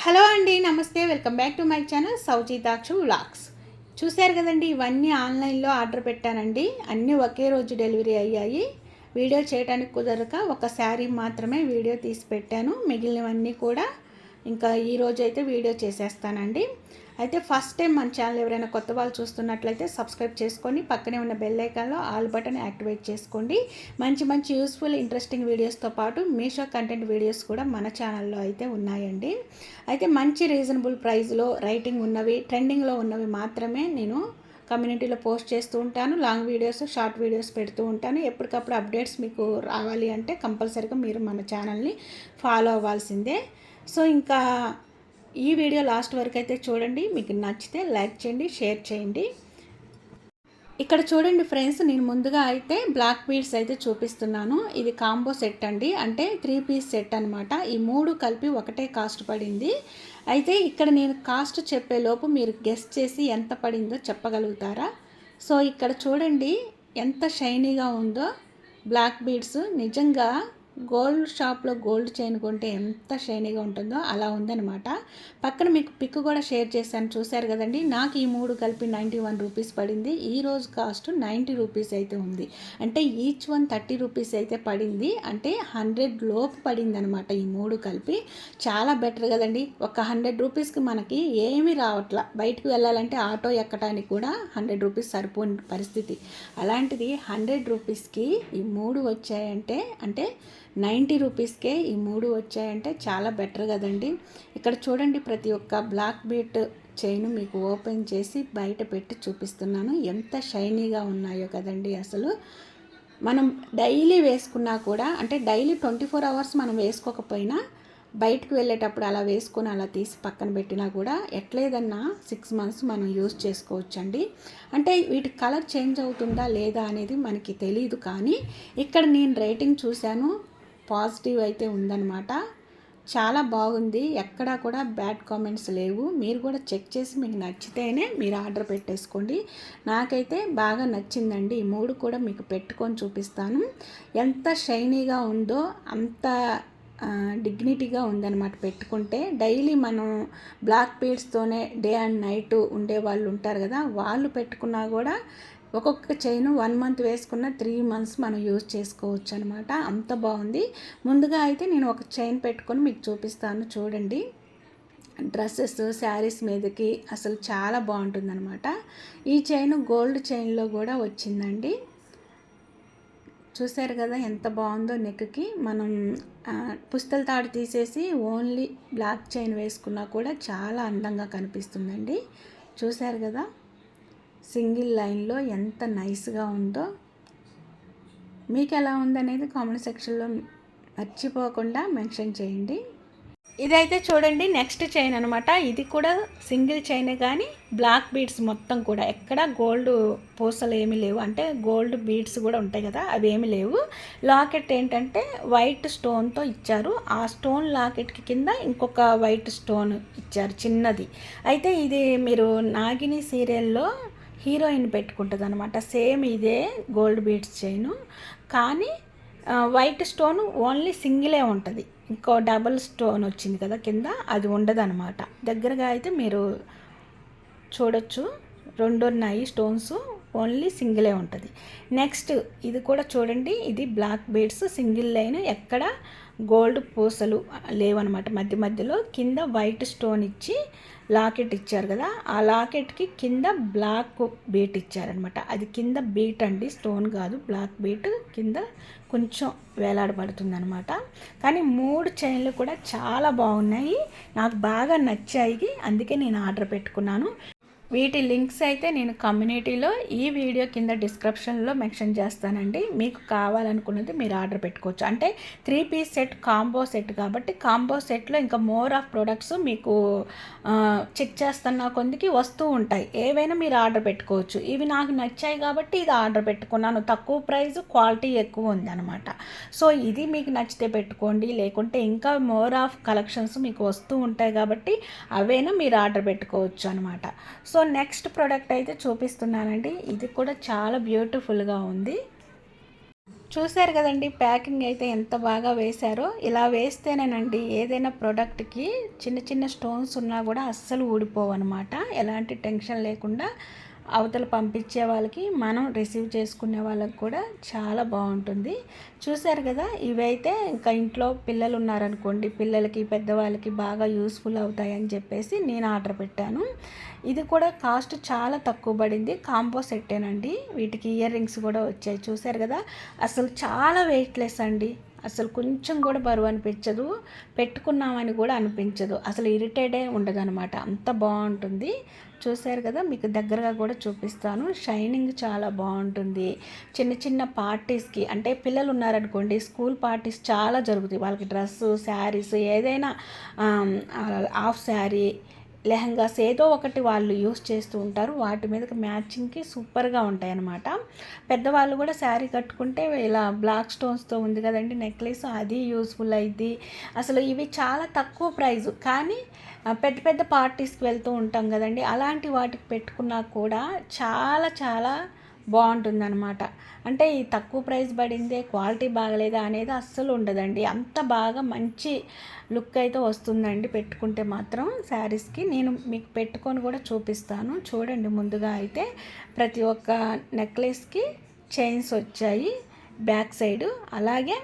Hello అండి, నమస్తే. Welcome back to my channel Soujitakshu vlogs. చూశారు కదండి, ఇవన్నీ ఆన్లైన్లో ఆర్డర్ పెట్టానండి. అన్నీ ఒకే రోజు డెలివరీ అయ్యాయి. వీడియో చేయడానికి కుదరక ఒక శారీ మాత్రమే వీడియో తీసి పెట్టాను. మిగిలినవన్నీ కూడా ఇంకా ఈరోజు అయితే వీడియో చేసేస్తానండి. అయితే ఫస్ట్ టైం మన ఛానల్ ఎవరైనా కొత్త వాళ్ళు చూస్తున్నట్లయితే సబ్స్క్రైబ్ చేసుకొని పక్కనే ఉన్న బెల్ ఐకాన్లో ఆల్ బటన్ యాక్టివేట్ చేసుకోండి. మంచి మంచి యూస్ఫుల్ ఇంట్రెస్టింగ్ వీడియోస్తో పాటు మీషో కంటెంట్ వీడియోస్ కూడా మన ఛానల్లో అయితే ఉన్నాయండి. అయితే మంచి రీజనబుల్ ప్రైస్లో రైటింగ్ ఉన్నవి, ట్రెండింగ్లో ఉన్నవి మాత్రమే నేను కమ్యూనిటీలో పోస్ట్ చేస్తూ ఉంటాను. లాంగ్ వీడియోస్, షార్ట్ వీడియోస్ పెడుతూ ఉంటాను. ఎప్పటికప్పుడు అప్డేట్స్ మీకు రావాలి అంటే కంపల్సరీగా మీరు మన ఛానల్ని ఫాలో అవ్వాల్సిందే. సో ఇంకా ఈ వీడియో లాస్ట్ వరకు అయితే చూడండి. మీకు నచ్చితే లైక్ చేయండి, షేర్ చేయండి. ఇక్కడ చూడండి ఫ్రెండ్స్, నేను ముందుగా అయితే బ్లాక్ బీడ్స్ అయితే చూపిస్తున్నాను. ఇది కాంబో సెట్ అండి, అంటే 3 పీస్ సెట్ అనమాట. ఈ 3 కలిపి ఒకటే కాస్ట్ పడింది. అయితే ఇక్కడ నేను కాస్ట్ చెప్పేలోపు మీరు గెస్ చేసి ఎంత పడిందో చెప్పగలుగుతారా? సో ఇక్కడ చూడండి ఎంత షైనీగా ఉందో బ్లాక్ బీడ్స్. నిజంగా గోల్డ్ షాప్లో గోల్డ్ చైన్ కొంటే ఎంత షైనీగా ఉంటుందో అలా ఉందన్నమాట. పక్కన మీకు పిక్ కూడా షేర్ చేశాను, చూశారు కదండి. నాకు ఈ 3 కలిపి 91 రూపీస్ పడింది. ఈరోజు కాస్ట్ 90 రూపీస్ అయితే ఉంది. అంటే ఈచ్ వన్ 30 రూపీస్ అయితే పడింది. అంటే 100 లోపు పడింది అనమాట ఈ 3 కలిపి. చాలా బెటర్ కదండి. ఒక 100 రూపీస్కి మనకి ఏమీ రావట్లా. బయటకు వెళ్ళాలంటే ఆటో ఎక్కడానికి కూడా 100 రూపీస్ సరిపోని పరిస్థితి. అలాంటిది 100 రూపీస్కి ఈ 3 వచ్చాయంటే, అంటే 90 రూపీస్కే ఈ 3 వచ్చాయంటే చాలా బెటర్ కదండి. ఇక్కడ చూడండి, ప్రతి ఒక్క బ్లాక్ బీట్ చైన్ మీకు ఓపెన్ చేసి బయట పెట్టి చూపిస్తున్నాను. ఎంత షైనీగా ఉన్నాయో కదండి. అసలు మనం డైలీ వేసుకున్నా కూడా, అంటే డైలీ 24 అవర్స్ మనం వేసుకోకపోయినా బయటకు వెళ్ళేటప్పుడు అలా వేసుకొని అలా తీసి పక్కన పెట్టినా కూడా ఎట్లేదన్నా 6 మంత్స్ మనం యూజ్ చేసుకోవచ్చండి. అంటే వీటి కలర్ చేంజ్ అవుతుందా లేదా అనేది మనకి తెలియదు, కానీ ఇక్కడ నేను రేటింగ్ చూశాను, పాజిటివ్ అయితే ఉందన్నమాట. చాలా బాగుంది, ఎక్కడా కూడా బ్యాడ్ కామెంట్స్ లేవు. మీరు కూడా చెక్ చేసి మీకు నచ్చితేనే మీరు ఆర్డర్ పెట్టేసుకోండి. నాకైతే బాగా నచ్చిందండి. ఈ 3 కూడా మీకు పెట్టుకొని చూపిస్తాను. ఎంత షైనీగా ఉందో అంత డిగ్నిటీగా ఉందన్నమాట పెట్టుకుంటే. డైలీ మనం బ్లాక్ బీడ్స్తోనే డే అండ్ నైట్ ఉండే వాళ్ళు ఉంటారు కదా, వాళ్ళు పెట్టుకున్నా కూడా ఒక్కొక్క చైన్ 1 మంత్ వేసుకున్న 3 మంత్స్ మనం యూజ్ చేసుకోవచ్చు అనమాట. అంత బాగుంది. ముందుగా అయితే నేను ఒక చైన్ పెట్టుకొని మీకు చూపిస్తాను, చూడండి. డ్రెస్సెస్, శారీస్ మీదకి అసలు చాలా బాగుంటుందన్నమాట. ఈ చైన్ గోల్డ్ చైన్లో కూడా వచ్చిందండి. చూశారు కదా ఎంత బాగుందో. నెక్కి మనం పుస్తల తాడు తీసేసి ఓన్లీ బ్లాక్ చైన్ వేసుకున్నా కూడా చాలా అందంగా కనిపిస్తుందండి. చూశారు కదా సింగిల్ లైన్లో ఎంత నైస్గా ఉందో. మీకు ఎలా ఉందనేది కామెంట్ సెక్షన్లో మర్చిపోకుండా మెన్షన్ చేయండి. ఇదైతే చూడండి నెక్స్ట్ చైన్ అనమాట. ఇది కూడా సింగిల్ చైనే, కానీ బ్లాక్ బీడ్స్ మొత్తం కూడా ఎక్కడ గోల్డ్ పూసలు ఏమీ లేవు. అంటే గోల్డ్ బీడ్స్ కూడా ఉంటాయి కదా, అవి ఏమీ లేవు. లాకెట్ ఏంటంటే వైట్ స్టోన్తో ఇచ్చారు. ఆ స్టోన్ లాకెట్కి కింద ఇంకొక వైట్ స్టోన్ ఇచ్చారు చిన్నది. అయితే ఇది మీరు నాగిని సీరియల్లో హీరోయిన్ పెట్టుకుంటుంది అనమాట. సేమ్ ఇదే గోల్డ్ బీడ్స్ చైను, కానీ వైట్ స్టోన్ ఓన్లీ సింగిలే ఉంటుంది. ఇంకో డబుల్ స్టోన్ వచ్చింది కదా కింద, అది ఉండదు అనమాట. దగ్గరగా అయితే మీరు చూడొచ్చు, 2 ఉన్నాయి స్టోన్స్, ఓన్లీ సింగిలే ఉంటుంది. నెక్స్ట్ ఇది కూడా చూడండి, ఇది బ్లాక్ బీడ్స్ సింగిల్ లైన్, ఎక్కడ గోల్డ్ పూసలు లేవన్నమాట. మధ్య మధ్యలో కింద వైట్ స్టోన్ ఇచ్చి లాకెట్ ఇచ్చారు కదా, ఆ లాకెట్కి కింద బ్లాక్ బీట్ ఇచ్చారనమాట. అది కింద బీట్ అండి, స్టోన్ కాదు, బ్లాక్ బీట్ కింద కొంచెం వేలాడబడుతుంది అనమాట. కానీ 3 చైన్లు కూడా చాలా బాగున్నాయి, నాకు బాగా నచ్చాయి. అందుకే నేను ఆర్డర్ పెట్టుకున్నాను. వీటి లింక్స్ అయితే నేను కమ్యూనిటీలో ఈ వీడియో కింద డిస్క్రిప్షన్లో మెన్షన్ చేస్తానండి. మీకు కావాలనుకున్నది మీరు ఆర్డర్ పెట్టుకోవచ్చు. అంటే 3 పీస్ సెట్ కాంబో సెట్ కాబట్టి కాంబో సెట్లో ఇంకా మోర్ ఆఫ్ ప్రొడక్ట్స్ మీకు చెక్ చేస్తున్న కొందికి వస్తూ ఉంటాయి. ఏవైనా మీరు ఆర్డర్ పెట్టుకోవచ్చు. ఇవి నాకు నచ్చాయి కాబట్టి ఇది ఆర్డర్ పెట్టుకున్నాను. తక్కువ ప్రైస్, క్వాలిటీ ఎక్కువ ఉందన్నమాట. సో ఇది మీకు నచ్చితే పెట్టుకోండి, లేకుంటే ఇంకా మోర్ ఆఫ్ కలెక్షన్స్ మీకు వస్తూ ఉంటాయి కాబట్టి అవైనా మీరు ఆర్డర్ పెట్టుకోవచ్చు అనమాట. సో నెక్స్ట్ ప్రోడక్ట్ అయితే చూపిస్తున్నానండి. ఇది కూడా చాలా బ్యూటిఫుల్గా ఉంది. చూశారు కదండి, ప్యాకింగ్ అయితే ఎంత బాగా వేశారో. ఇలా వేస్తేనేనండి ఏదైనా ప్రోడక్ట్కి చిన్న చిన్న స్టోన్స్ ఉన్నా కూడా అస్సలు ఊడిపోవు అనమాట. ఎలాంటి టెన్షన్ లేకుండా అవతల పంపించే వాళ్ళకి, మనం రిసీవ్ చేసుకునే వాళ్ళకి కూడా చాలా బాగుంటుంది. చూశారు కదా, ఇవైతే ఇంకా ఇంట్లో పిల్లలు ఉన్నారనుకోండి, పిల్లలకి పెద్దవాళ్ళకి బాగా యూస్ఫుల్ అవుతాయని చెప్పేసి నేను ఆర్డర్ పెట్టాను. ఇది కూడా కాస్ట్ చాలా తక్కువ పడింది. కాంబో సెట్టేనండి. వీటికి ఇయర్ రింగ్స్ కూడా వచ్చాయి. చూశారు కదా, అసలు చాలా వెయిట్లెస్ అండి. అసలు కొంచెం కూడా బరువు అనిపించదు, పెట్టుకున్నామని కూడా అనిపించదు. అసలు ఇరిటేటే ఉండదనమాట, అంత బాగుంటుంది. చూశారు కదా, మీకు దగ్గరగా కూడా చూపిస్తాను. షైనింగ్ చాలా బాగుంటుంది. చిన్న చిన్న పార్టీస్కి, అంటే పిల్లలు ఉన్నారనుకోండి, స్కూల్ పార్టీస్ చాలా జరుగుతాయి. వాళ్ళకి డ్రెస్సు, శారీస్, ఏదైనా హాఫ్ శారీ, లెహంగాస్ ఏదో ఒకటి వాళ్ళు యూస్ చేస్తూ ఉంటారు. వాటి మీదకి మ్యాచింగ్కి సూపర్గా ఉంటాయి అన్నమాట. పెద్దవాళ్ళు కూడా శారీ కట్టుకుంటే ఇలా బ్లాక్ స్టోన్స్తో ఉంది కదండి నెక్లెస్, అది యూస్ఫుల్ అయింది. అసలు ఇవి చాలా తక్కువ ప్రైజు, కానీ పెద్ద పెద్ద పార్టీస్కి వెళ్తూ ఉంటాం కదండి, అలాంటి వాటికి పెట్టుకున్నా కూడా చాలా చాలా బాగుంటుందన్నమాట. అంటే ఈ తక్కువ ప్రైస్ పడిందే, క్వాలిటీ బాగలేదా అనేది అస్సలు ఉండదండి. అంత బాగా మంచి లుక్ అయితే వస్తుందండి పెట్టుకుంటే మాత్రం శారీస్కి. నేను మీకు పెట్టుకొని కూడా చూపిస్తాను చూడండి. ముందుగా అయితే ప్రతి ఒక్క నెక్లెస్కి చైన్స్ వచ్చాయి బ్యాక్ సైడు, అలాగే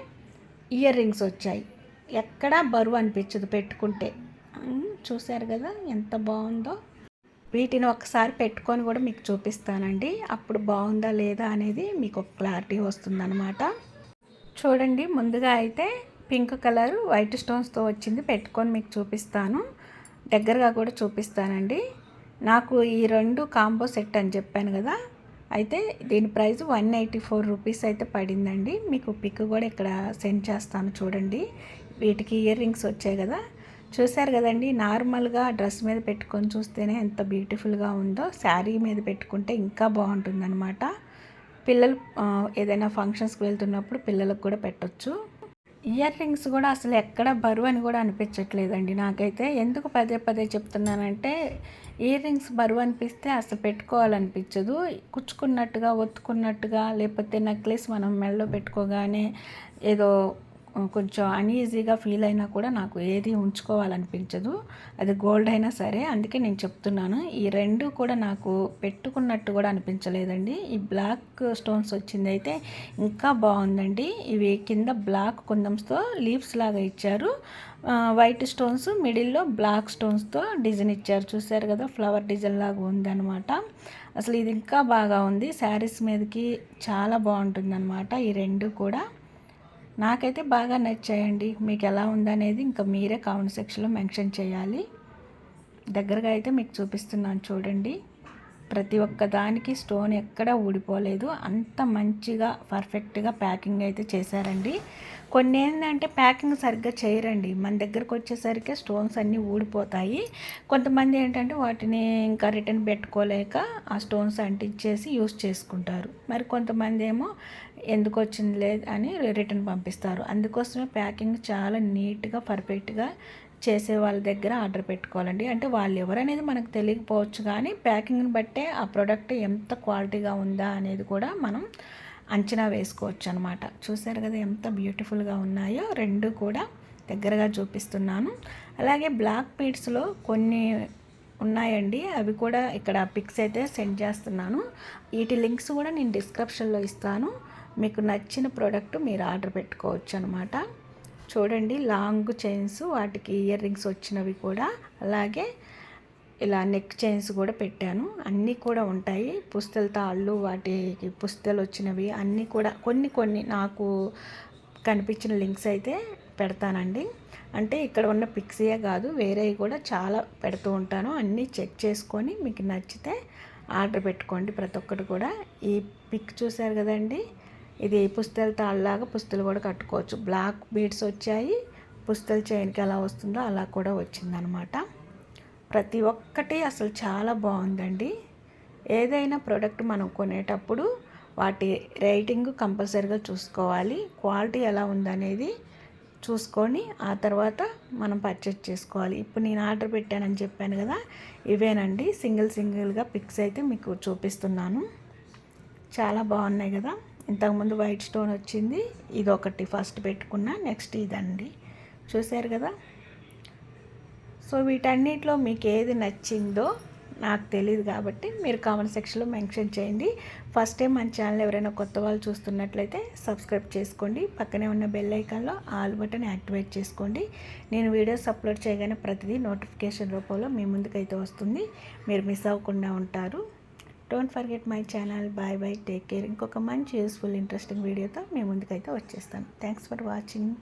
ఇయర్ రింగ్స్ వచ్చాయి. ఎక్కడా బరువు అనిపించదు పెట్టుకుంటే. చూశారు కదా ఎంత బాగుందో. వీటిని ఒకసారి పెట్టుకొని కూడా మీకు చూపిస్తానండి. అప్పుడు బాగుందా లేదా అనేది మీకు ఒక క్లారిటీ వస్తుందన్నమాట. చూడండి, ముందుగా అయితే పింక్ కలర్ వైట్ స్టోన్స్తో వచ్చింది, పెట్టుకొని మీకు చూపిస్తాను. దగ్గరగా కూడా చూపిస్తానండి. నాకు ఈ రెండు కాంబో సెట్ అని చెప్పాను కదా, అయితే దీని ప్రైస్ 184 రూపీస్ అయితే పడిందండి. మీకు పిక్ కూడా ఇక్కడ సెండ్ చేస్తాను చూడండి. వీటికి ఇయర్ రింగ్స్ వచ్చాయి కదా, చూశారు కదండి. నార్మల్గా డ్రెస్ మీద పెట్టుకొని చూస్తేనే ఎంత బ్యూటిఫుల్గా ఉందో, శారీ మీద పెట్టుకుంటే ఇంకా బాగుంటుందన్నమాట. పిల్లలు ఏదైనా ఫంక్షన్స్కి వెళ్తున్నప్పుడు పిల్లలకు కూడా పెట్టొచ్చు. ఇయర్ రింగ్స్ కూడా అసలు ఎక్కడ బరువు అని కూడా అనిపించట్లేదండి నాకైతే. ఎందుకు పదే పదే చెప్తున్నానంటే, ఇయర్ రింగ్స్ బరువు అనిపిస్తే అసలు పెట్టుకోవాలనిపించదు. కుచ్చుకున్నట్టుగా, ఒత్తుకున్నట్టుగా, లేకపోతే నెక్లెస్ మనం మెడలో పెట్టుకోగానే ఏదో కొంచెం అన్ఈజీగా ఫీల్ అయినా కూడా నాకు ఏది ఉంచుకోవాలనిపించదు, అది గోల్డ్ అయినా సరే. అందుకే నేను చెప్తున్నాను. ఈ రెండు కూడా నాకు పెట్టుకున్నట్టు కూడా అనిపించలేదండి. ఈ బ్లాక్ స్టోన్స్ వచ్చింది అయితే ఇంకా బాగుందండి. ఇవి కింద బ్లాక్ కుందంతో లీవ్స్ లాగా ఇచ్చారు, వైట్ స్టోన్స్ మిడిల్లో బ్లాక్ స్టోన్స్తో డిజైన్ ఇచ్చారు. చూశారు కదా, ఫ్లవర్ డిజైన్ లాగా ఉందన్నమాట. అసలు ఇది ఇంకా బాగా ఉంది. శారీస్ మీదకి చాలా బాగుంటుందన్నమాట. ఈ రెండు కూడా నాకైతే బాగా నచ్చాయండి. మీకు ఎలా ఉందనేది ఇంకా మీరే కామెంట్ సెక్షన్లో మెన్షన్ చేయాలి. దగ్గరగా అయితే మీకు చూపిస్తున్నాను చూడండి. ప్రతి ఒక్క దానికి స్టోన్ ఎక్కడా ఊడిపోలేదు. అంత మంచిగా పర్ఫెక్ట్గా ప్యాకింగ్ అయితే చేశారండి. కొన్ని ఏంటంటే ప్యాకింగ్ సరిగ్గా చేయరండి, మన దగ్గరకు వచ్చేసరికి స్టోన్స్ అన్నీ ఊడిపోతాయి. కొంతమంది ఏంటంటే వాటిని ఇంకా రిటర్న్ పెట్టుకోలేక ఆ స్టోన్స్ అంటించేసి యూస్ చేసుకుంటారు. మరి కొంతమంది ఏమో ఎందుకు వచ్చింది లేదు అని రిటర్న్ పంపిస్తారు. అందుకోసమే ప్యాకింగ్ చాలా నీట్గా పర్ఫెక్ట్గా చేసే వాళ్ళ దగ్గర ఆర్డర్ పెట్టుకోవాలండి. అంటే వాళ్ళు ఎవరనేది మనకు తెలియకపోవచ్చు, కానీ ప్యాకింగ్ని బట్టే ఆ ప్రోడక్ట్ ఎంత క్వాలిటీగా ఉందా అనేది కూడా మనం అంచనా వేసుకోవచ్చు అనమాట. చూసారు కదా ఎంత బ్యూటిఫుల్గా ఉన్నాయో. రెండు కూడా దగ్గరగా చూపిస్తున్నాను. అలాగే బ్లాక్ బీడ్స్లో కొన్ని ఉన్నాయండి, అవి కూడా ఇక్కడ పిక్స్ అయితే సెండ్ చేస్తున్నాను. వీటి లింక్స్ కూడా నేను డిస్క్రిప్షన్లో ఇస్తాను. మీకు నచ్చిన ప్రోడక్ట్ మీరు ఆర్డర్ పెట్టుకోవచ్చు అనమాట. చూడండి, లాంగ్ చైన్స్, వాటికి ఇయర్ రింగ్స్ వచ్చినవి కూడా, అలాగే ఇలా నెక్ చైన్స్ కూడా పెట్టాను. అన్నీ కూడా ఉంటాయి. పుస్తల తాళ్ళు, వాటికి పుస్తలు వచ్చినవి అన్నీ కూడా కొన్ని కొన్ని నాకు కనిపించిన లింక్స్ అయితే పెడతానండి. అంటే ఇక్కడ ఉన్న పిక్సే కాదు, వేరేవి కూడా చాలా పెడుతూ ఉంటాను. అన్నీ చెక్ చేసుకొని మీకు నచ్చితే ఆర్డర్ పెట్టుకోండి ప్రతి ఒక్కటి కూడా. ఈ పిక్ చూశారు కదండి, ఇది పుస్తల తాళ్ళలాగా పుస్తలు కూడా కట్టుకోవచ్చు. బ్లాక్ బీడ్స్ వచ్చాయి, పుస్తల చైన్కి ఎలా వస్తుందో అలా కూడా వచ్చిందనమాట. ప్రతి ఒక్కటి అసలు చాలా బాగుందండి. ఏదైనా ప్రోడక్ట్ మనం కొనేటప్పుడు వాటి రేటింగ్ కంపల్సరీగా చూసుకోవాలి. క్వాలిటీ ఎలా ఉందనేది చూసుకొని ఆ తర్వాత మనం పర్చేజ్ చేసుకోవాలి. ఇప్పుడు నేను ఆర్డర్ పెట్టానని చెప్పాను కదా, ఇవేనండి. సింగిల్గా పిక్స్ అయితే మీకు చూపిస్తున్నాను. చాలా బాగున్నాయి కదా. ఇంతకుముందు వైట్ స్టోన్ వచ్చింది, ఇది ఒకటి ఫస్ట్ పెట్టుకున్నా, నెక్స్ట్ ఇదండి. చూశారు కదా. సో వీటన్నిటిలో మీకు ఏది నచ్చిందో నాకు తెలియదు కాబట్టి మీరు కామెంట్ సెక్షన్లో మెన్షన్ చేయండి. ఫస్ట్ టైం మన ఛానల్ ఎవరైనా కొత్త వాళ్ళు చూస్తున్నట్లయితే సబ్స్క్రైబ్ చేసుకోండి. పక్కనే ఉన్న బెల్ ఐకాన్లో ఆల్ బటన్ యాక్టివేట్ చేసుకోండి. నేను వీడియోస్ అప్లోడ్ చేయగానే ప్రతిదీ నోటిఫికేషన్ రూపంలో మీ ముందుకైతే వస్తుంది. మీరు మిస్ అవ్వకుండా ఉంటారు. Don't forget my channel. Bye bye, take care. ఇంకొక మంచి యూస్ఫుల్ ఇంట్రెస్టింగ్ వీడియోతో మీ ముందుకైతే వచ్చేస్తాను. Thanks for watching.